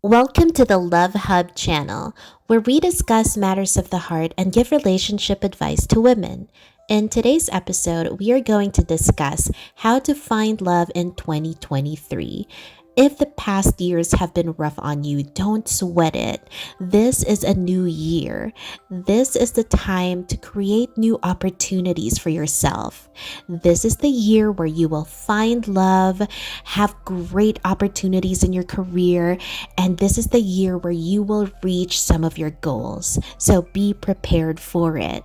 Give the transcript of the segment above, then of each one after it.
Welcome to the Love Hub channel, where we discuss matters of the heart and give relationship advice to women. In today's episode, we are going to discuss how to find love in 2023. If the past years have been rough on you, don't sweat it. This is a new year. This is the time to create new opportunities for yourself. This is the year where you will find love, have great opportunities in your career, and this is the year where you will reach some of your goals. So be prepared for it.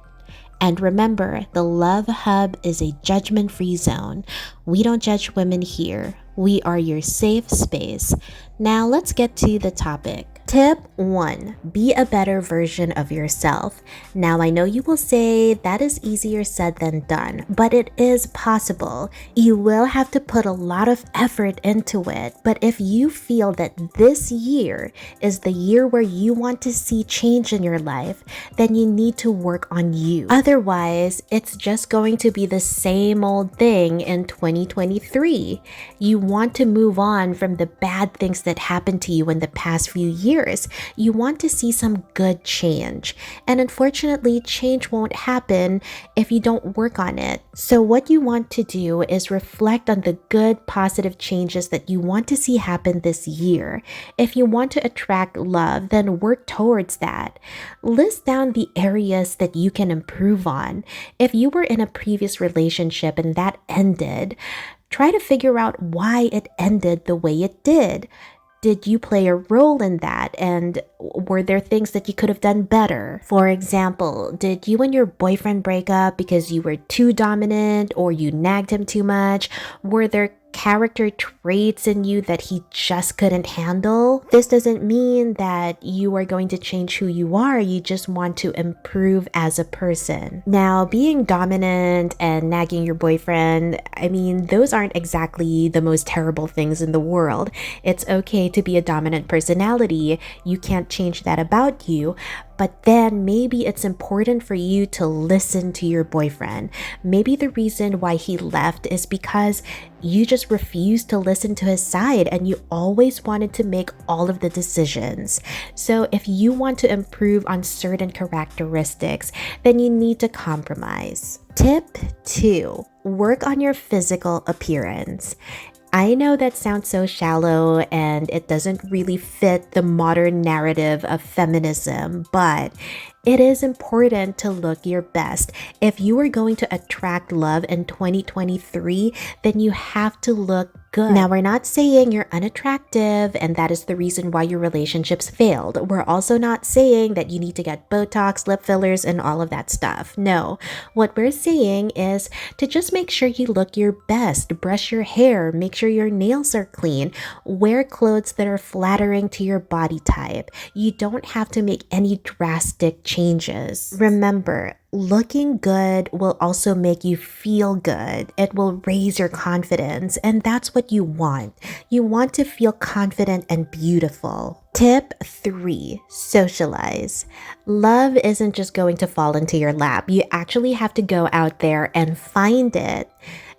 And remember, the Love Hub is a judgment-free zone. We don't judge women here. We are your safe space. Now let's get to the topic. Tip 1. Be a better version of yourself. Now I know you will say that is easier said than done, but it is possible. You will have to put a lot of effort into it, but if you feel that this year is the year where you want to see change in your life, then you need to work on you. Otherwise, it's just going to be the same old thing in 2023. You want to move on from the bad things that happened to you in the past few years. You want to see some good change. And unfortunately, change won't happen if you don't work on it. So what you want to do is reflect on the good, positive changes that you want to see happen this year. If you want to attract love, then work towards that. List down the areas that you can improve on. If you were in a previous relationship and that ended, try to figure out why it ended the way it did. Did you play a role in that? And were there things that you could have done better? For example, did you and your boyfriend break up because you were too dominant or you nagged him too much? Were there character traits in you that he just couldn't handle? This doesn't mean that you are going to change who you are. You just want to improve as a person. Now, being dominant and nagging your boyfriend, those aren't exactly the most terrible things in the world. It's okay to be a dominant personality. You can't change that about you. But then maybe it's important for you to listen to your boyfriend. Maybe the reason why he left is because you just refused to listen to his side and you always wanted to make all of the decisions. So if you want to improve on certain characteristics, then you need to compromise. Tip 2. Work on your physical appearance. I know that sounds so shallow and it doesn't really fit the modern narrative of feminism, but it is important to look your best. If you are going to attract love in 2023, then you have to look good. Now, we're not saying you're unattractive and that is the reason why your relationships failed. We're also not saying that you need to get Botox, lip fillers, and all of that stuff. No, what we're saying is to just make sure you look your best, brush your hair, make sure your nails are clean, wear clothes that are flattering to your body type. You don't have to make any drastic changes. Remember, looking good will also make you feel good. It will raise your confidence, and that's what you want. You want to feel confident and beautiful. Tip 3. Socialize. Love isn't just going to fall into your lap. You actually have to go out there and find it.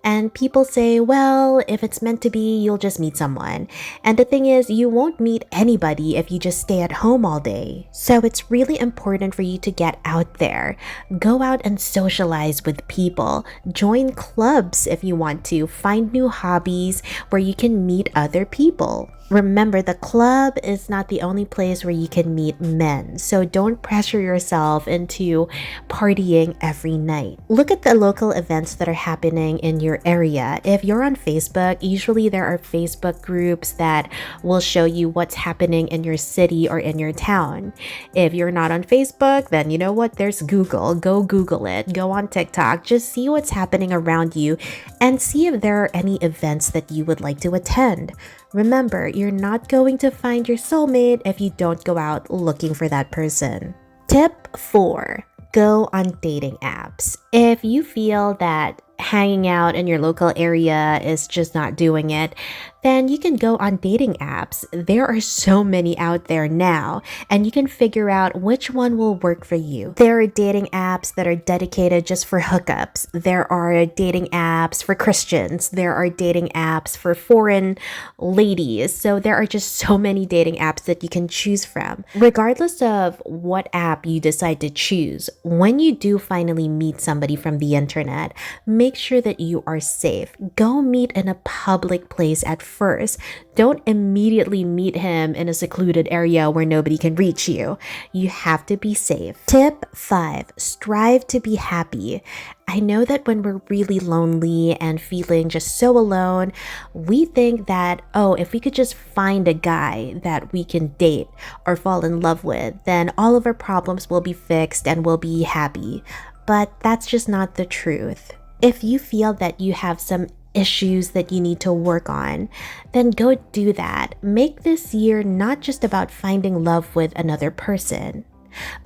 And people say, well, if it's meant to be, you'll just meet someone. And the thing is, you won't meet anybody if you just stay at home all day. So it's really important for you to get out there. Go out and socialize with people. Join clubs if you want to. Find new hobbies where you can meet other people. Remember, the club is not the only place where you can meet men, so don't pressure yourself into partying every night. Look at the local events that are happening in your area. If you're on Facebook, usually there are Facebook groups that will show you what's happening in your city or in your town. If you're not on Facebook, then you know what? There's Google. Go Google it. Go on TikTok. Just see what's happening around you and see if there are any events that you would like to attend. Remember, you're not going to find your soulmate if you don't go out looking for that person. Tip 4. Go on dating apps. If you feel that hanging out in your local area is just not doing it, then you can go on dating apps. There are so many out there now, and you can figure out which one will work for you. There are dating apps that are dedicated just for hookups. There are dating apps for Christians. There are dating apps for foreign ladies. So there are just so many dating apps that you can choose from. Regardless of what app you decide to choose, when you do finally meet somebody from the internet, make sure that you are safe. Go meet in a public place at first. Don't immediately meet him in a secluded area where nobody can reach you. You have to be safe. Tip 5, strive to be happy. I know that when we're really lonely and feeling just so alone, we think that, oh, if we could just find a guy that we can date or fall in love with, then all of our problems will be fixed and we'll be happy. But that's just not the truth. If you feel that you have some issues that you need to work on, then go do that. Make this year not just about finding love with another person,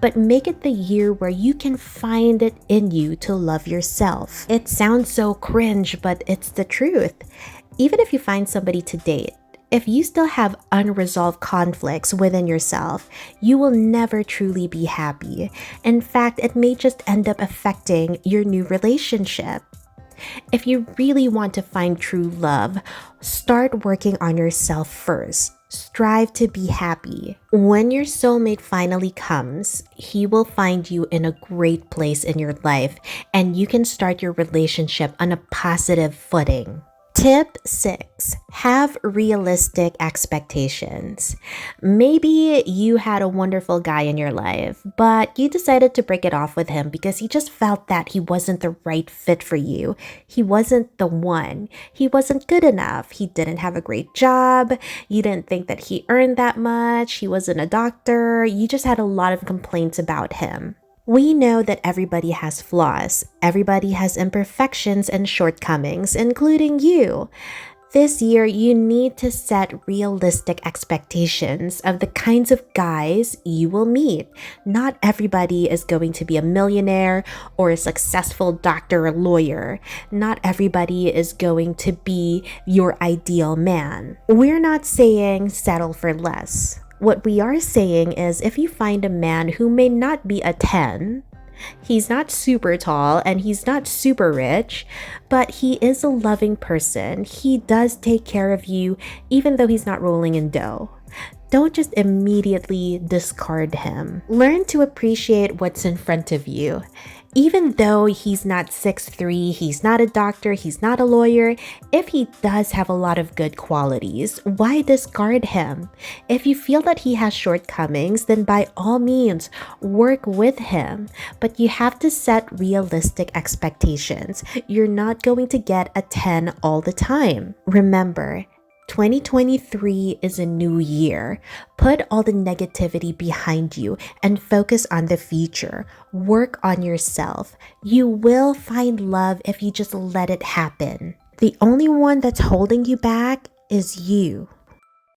but make it the year where you can find it in you to love yourself. It sounds so cringe, but it's the truth. Even if you find somebody to date, if you still have unresolved conflicts within yourself, you will never truly be happy. In fact, it may just end up affecting your new relationship. If you really want to find true love, start working on yourself first. Strive to be happy. When your soulmate finally comes, he will find you in a great place in your life, and you can start your relationship on a positive footing. Tip 6, have realistic expectations. Maybe you had a wonderful guy in your life, but you decided to break it off with him because you just felt that he wasn't the right fit for you. He wasn't the one. He wasn't good enough. He didn't have a great job. You didn't think that he earned that much. He wasn't a doctor. You just had a lot of complaints about him. We know that everybody has flaws. Everybody has imperfections and shortcomings, including you. This year, you need to set realistic expectations of the kinds of guys you will meet. Not everybody is going to be a millionaire or a successful doctor or lawyer. Not everybody is going to be your ideal man. We're not saying settle for less. What we are saying is if you find a man who may not be a 10, he's not super tall and he's not super rich, but he is a loving person. He does take care of you even though he's not rolling in dough. Don't just immediately discard him. Learn to appreciate what's in front of you. Even though he's not 6'3", he's not a doctor, he's not a lawyer, if he does have a lot of good qualities, why discard him? If you feel that he has shortcomings, then by all means, work with him. But you have to set realistic expectations. You're not going to get a 10 all the time. Remember, 2023 is a new year. Put all the negativity behind you and focus on the future. Work on yourself. You will find love if you just let it happen. The only one that's holding you back is you.